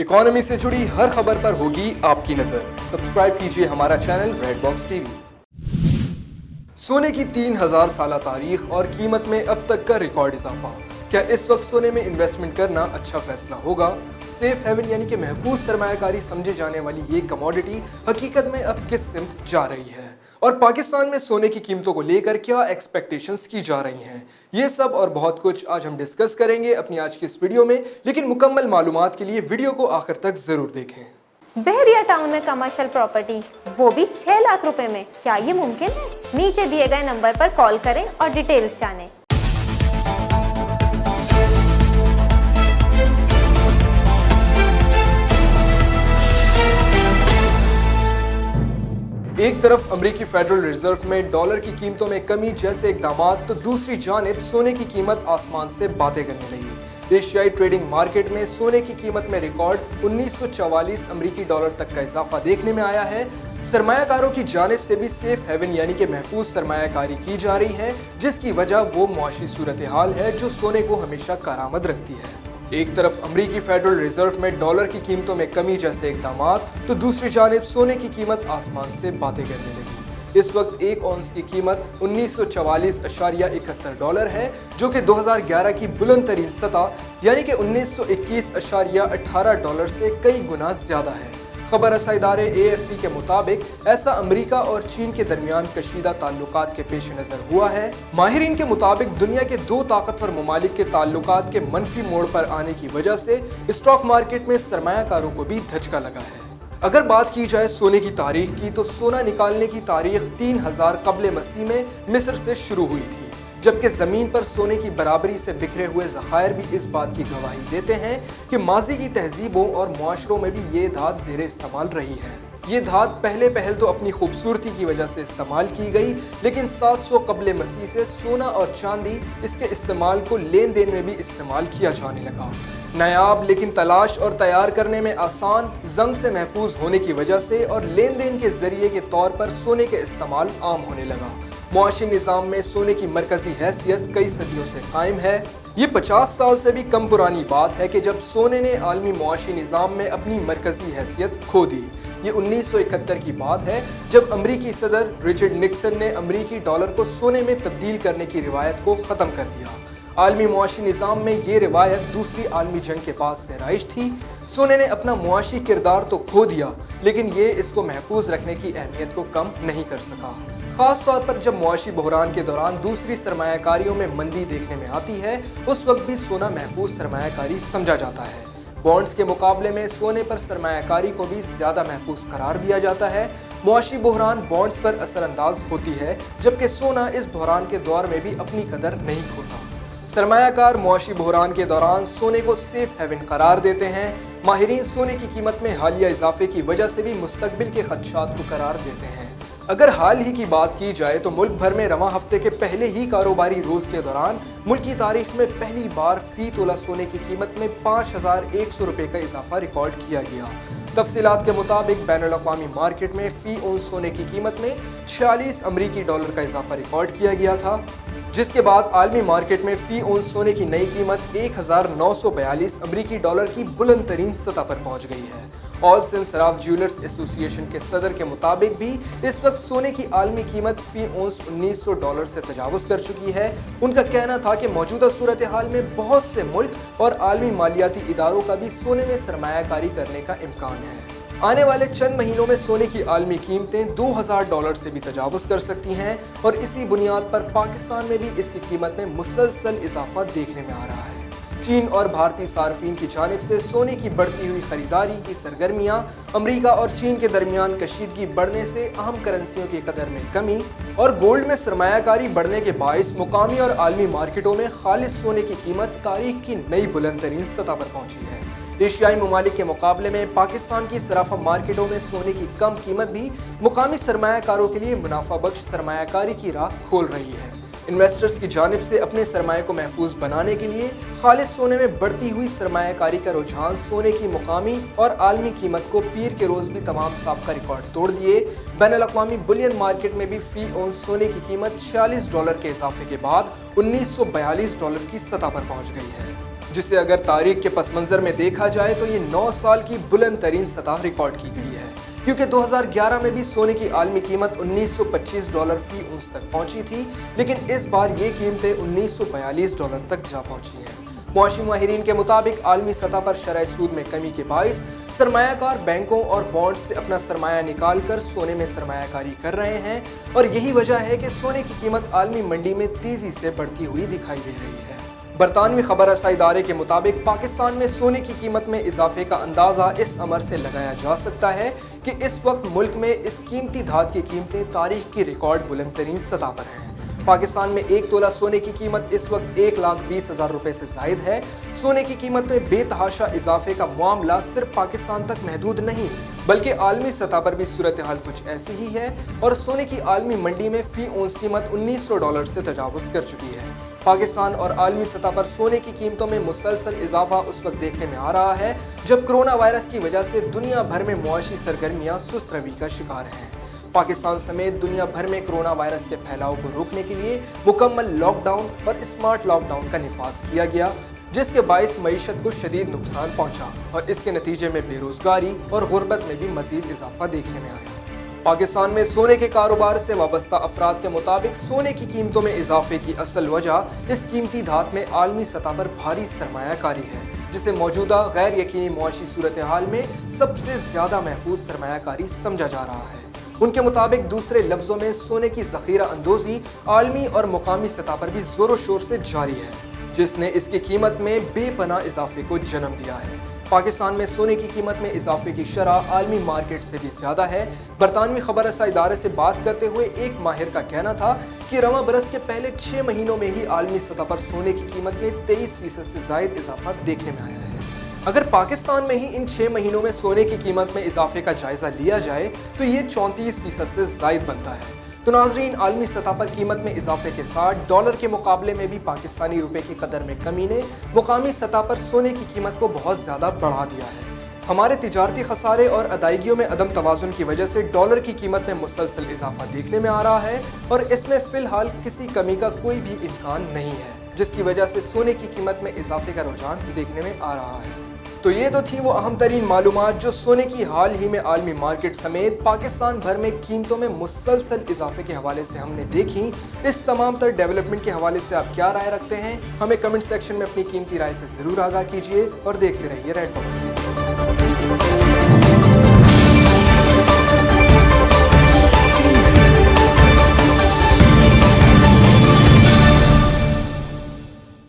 Economy से जुड़ी हर खबर पर होगी आपकी नजर। सब्सक्राइब कीजिए हमारा चैनल रेड बॉक्स टीवी। सोने की 3000 साल तारीख और कीमत में अब तक का रिकॉर्ड इजाफा। क्या इस वक्त सोने में इन्वेस्टमेंट करना अच्छा फैसला होगा? सेफ हेवन यानी कि महफूज सरमायाकारी समझे जाने वाली ये कमोडिटी हकीकत में अब किस सिमत जा रही है और पाकिस्तान में सोने की कीमतों को लेकर क्या एक्सपेक्टेशंस की जा रही हैं, ये सब और बहुत कुछ आज हम डिस्कस करेंगे अपनी आज की इस वीडियो में। लेकिन मुकम्मल मालूमात के लिए वीडियो को आखिर तक जरूर देखें। बहरिया टाउन में कमर्शियल प्रॉपर्टी, वो भी 6 लाख रुपए में, क्या ये मुमकिन है? नीचे दिए गए नंबर पर कॉल करें और डिटेल्स जानें। एक तरफ अमेरिकी फेडरल रिजर्व में डॉलर की कीमतों में कमी जैसे इकदामात, तो दूसरी जानिब सोने की कीमत आसमान से बातें करने लगी। एशियाई ट्रेडिंग मार्केट में सोने की कीमत में रिकॉर्ड 1944 अमेरिकी डॉलर तक का इजाफा देखने में आया है। सरमायाकारों की जानिब से भी सेफ हेवन यानी कि महफूज सरमायाकारी की जा रही है, जिसकी वजह वो मुआशी सूरत हाल है जो सोने को हमेशा कारामद रखती है। एक तरफ अमेरिकी फेडरल रिजर्व में डॉलर की कीमतों में कमी जैसे इकदामात, तो दूसरी जानिब सोने की कीमत आसमान से बातें करने लगी। इस वक्त एक औंस की कीमत 1944.71 डॉलर है, जो कि 2011 की बुलंद तरीन सतह यानी कि 1921.18 डॉलर से कई गुना ज्यादा है। खबर रसा इदारे AFP के मुताबिक ऐसा अमेरिका और चीन के दरमियान कशीदा ताल्लुकात के पेश नजर हुआ है। माहिरीन के मुताबिक दुनिया के दो ताकतवर ममालिक के ताल्लुकात के मनफी मोड़ पर आने की वजह से स्टॉक मार्केट में सरमायाकारों को भी धचका लगा है। अगर बात की जाए सोने की तारीख की, तो सोना निकालने की तारीख 3000 कब्ल मसीह में मिस्र से शुरू हुई थी, जबकि जमीन पर सोने की बराबरी से बिखरे हुए ज़खायर भी इस बात की गवाही देते हैं कि माजी की तहजीबों और मुआशरों में भी ये धात ज़ेरे इस्तेमाल रही है। ये धात पहल तो अपनी खूबसूरती की वजह से इस्तेमाल की गई, लेकिन 700 कब्ल मसीह से सोना और चांदी इसके इस्तेमाल को लेन देन में भी इस्तेमाल किया जाने लगा। नायाब लेकिन तलाश और तैयार करने में आसान, जंग से महफूज होने की वजह से और लेन देन के जरिए के तौर पर सोने के इस्तेमाल आम होने लगा। मुआशी निज़ाम में सोने की मरकजी हैसियत कई सदियों से कायम है। ये 50 साल से भी कम पुरानी बात है कि जब सोने ने आलमी मुआशी निज़ाम में अपनी मरकजी हैसियत खो दी। ये 1971 की बात है, जब अमरीकी सदर रिचर्ड निक्सन ने अमरीकी डॉलर को सोने में तब्दील करने की रिवायत को ख़त्म कर दिया। आलमी मुआशी निज़ाम में ये रिवायत दूसरी आलमी जंग के पास से राइज थी। सोने ने अपना मुआशी किरदार तो खो दिया, लेकिन ये इसको महफूज रखने की अहमियत को कम नहीं कर सका। खास तौर पर जब मुआशी बहरान के दौरान दूसरी सरमायाकारियों में मंदी देखने में आती है, उस वक्त भी सोना महफूज सरमायाकारी समझा जाता है। बॉन्ड्स के मुकाबले में सोने पर सरमायाकारी को भी ज्यादा महफूज करार दिया जाता है। मुआशी बहरान बॉन्ड्स पर असरअंदाज होती है, जबकि सोना इस बहरान के दौर में भी अपनी कदर नहीं खोता। सरमायाकार मुआशी बहरान के दौरान सोने को सेफ हेवन करार देते हैं। माहिरीन सोने की कीमत में हालिया इजाफे की वजह से भी मुस्तकबिल के खदशात को करार देते हैं। अगर हाल ही की बात की जाए तो मुल्क भर में रवां हफ्ते के पहले ही कारोबारी रोज के दौरान मुल्क की तारीख में पहली बार फी तोला सोने की कीमत में 5100 रुपए का इजाफा रिकॉर्ड किया गया। तफसीलात के मुताबिक बैनुल अक़वामी मार्केट में फी औंस सोने की कीमत में 46 अमरीकी डॉलर का इजाफा रिकॉर्ड किया गया था, जिसके बाद आलमी मार्केट में फी औंस सोने की नई कीमत 1942 अमरीकी डॉलर की बुलंद तरीन सतह पर पहुंच गई है। ऑल सिंध सराफ ज्वेलर्स एसोसिएशन के सदर के मुताबिक भी इस वक्त सोने की आलमी कीमत फी औंस 1900 डॉलर से तजावुज कर चुकी है। उनका कहना था कि मौजूदा सूरत हाल में बहुत से मुल्क और आलमी मालियाती इदारों का भी सोने में सरमायाकारी करने का इम्कान है। आने वाले चंद महीनों में सोने की आलमी कीमतें 2000 डॉलर से भी तजावुज कर सकती हैं और इसी बुनियाद पर पाकिस्तान में भी इसकी कीमत में मुसलसल इजाफा देखने में आ रहा है। चीन और भारतीय सार्फिन की जानिब से सोने की बढ़ती हुई खरीदारी की सरगर्मियां, अमेरिका और चीन के दरमियान कशीदगी बढ़ने से अहम करेंसियों की कदर में कमी और गोल्ड में सरमायाकारी बढ़ने के बाइस मुकामी और आलमी मार्केटों में खालिस सोने की कीमत तारीख की नई बुलंद तरीन सतह पर पहुंची है। एशियाई ममालिक के मुकाबले में पाकिस्तान की सराफा मार्केटों में सोने की कम कीमत भी मुकामी सरमायाकारों के लिए मुनाफा बख्श सरमायाकारी की राह खोल रही है। इन्वेस्टर्स की जानिब से अपने सरमाए को महफूज बनाने के लिए खालिद सोने में बढ़ती हुई सरमायाकारी का रुझान सोने की मुकामी और आलमी कीमत को पीर के रोज भी तमाम साबका रिकॉर्ड तोड़ दिए। बैनुल अक़वामी बुलियन मार्केट में भी फी औंस सोने की कीमत $46 के इजाफे के बाद $1942 की सतह पर पहुंच गई है। जिसे अगर तारीख के पस मंजर में देखा जाए तो ये 9 साल की बुलंद तरीन सतह रिकॉर्ड की गई है, क्योंकि 2011 में भी सोने की आलमी कीमत $1925 फी औंस तक पहुंची थी, लेकिन इस बार ये कीमतें $1942 तक जा पहुंची हैं। मुआशी माहिरीन के मुताबिक आलमी सतह पर शरह सूद में कमी के बाइस सरमायाकार बैंकों और बॉन्ड से अपना सरमाया निकाल कर सोने में सरमायाकारी कर रहे हैं, और यही वजह है कि सोने की कीमत आलमी मंडी में तेजी से बढ़ती हुई दिखाई दे रही है। बरतानवी खबर रसाई इदारे के मुताबिक पाकिस्तान में सोने की कीमत में इजाफे का अंदाजा इस अमर से लगाया जा सकता है कि इस वक्त मुल्क में इस कीमती धात की कीमतें तारीख की रिकॉर्ड बुलंद तरीन सतह पर हैं। पाकिस्तान में 1 तोला सोने की कीमत इस वक्त 1,20,000 रुपए से जायद है। सोने की कीमत में बेतहाशा इजाफे का मामला सिर्फ पाकिस्तान तक महदूद नहीं, बल्कि आलमी सतह पर भी सूरत हाल कुछ ऐसी ही है, और सोने की आलमी मंडी में फी औंस कीमत $1900 से तजावुज कर चुकी है। पाकिस्तान और आलमी सतह पर सोने की कीमतों में मुसलसल इजाफा उस वक्त देखने में आ रहा है जब कोरोना वायरस की वजह से दुनिया भर में मुआशी सरगर्मियां सुस्त रवि का शिकार हैं। पाकिस्तान समेत दुनिया भर में कोरोना वायरस के फैलाव को रोकने के लिए मुकम्मल लॉकडाउन और स्मार्ट लॉकडाउन का निफाज किया गया, जिसके बाइस मईशत को शदीद नुकसान पहुंचा और इसके नतीजे में बेरोजगारी और गुर्बत में भी मजीद इजाफा देखने में आया। पाकिस्तान में सोने के कारोबार से वाबस्ता अफराद के मुताबिक सोने की कीमतों में इजाफे की असल वजह इस कीमती धात में आलमी सतह पर भारी सरमायाकारी है, जिसे मौजूदा गैर यकीनी मुआशी सूरत हाल में सबसे ज्यादा महफूज सरमायाकारी समझा जा रहा है। उनके मुताबिक दूसरे लफ्जों में सोने की जखीरा अंदोजी आलमी और मुकामी सतह पर भी जोरों शोर से जारी है, जिसने इसकी कीमत में बेपनाह इजाफे को जन्म दिया है। पाकिस्तान में सोने की कीमत में इजाफे की शरह आलमी मार्केट से भी ज्यादा है। बरतानवी खबर रसाई इदारे से बात करते हुए एक माहिर का कहना था कि रवां बरस के पहले 6 महीनों में ही आलमी सतह पर सोने की कीमत में 23% से जायद इजाफा देखने में आया है। अगर पाकिस्तान में ही इन 6 महीनों में सोने की कीमत में इजाफे का जायजा लिया जाए तो ये 34% से जायद बनता है। तो नाजरीन, आलमी सतह पर कीमत में इजाफे के साथ डॉलर के मुकाबले में भी पाकिस्तानी रुपए की कदर में कमी ने मुकामी सतह पर सोने की कीमत को बहुत ज़्यादा बढ़ा दिया है। हमारे तिजारती खसारे और अदायगियों में अदम तवाज़ुन की वजह से डॉलर की कीमत में मुसलसल इजाफा देखने में आ रहा है, और इसमें फ़िलहाल किसी कमी का कोई भी इम्कान नहीं है, जिसकी वजह से सोने की कीमत में इजाफे का रुझान देखने में आ रहा है। तो ये तो थी वो अहम तरीन मालूमात जो सोने की हाल ही में आलमी मार्केट समेत पाकिस्तान भर में कीमतों में मुसलसल इजाफे के हवाले से हमने देखी। इस तमाम तर डेवलपमेंट के हवाले से आप क्या राय रखते हैं? हमें कमेंट सेक्शन में अपनी कीमती राय से ज़रूर आगाह कीजिए और देखते रहिए रेड बॉक्स।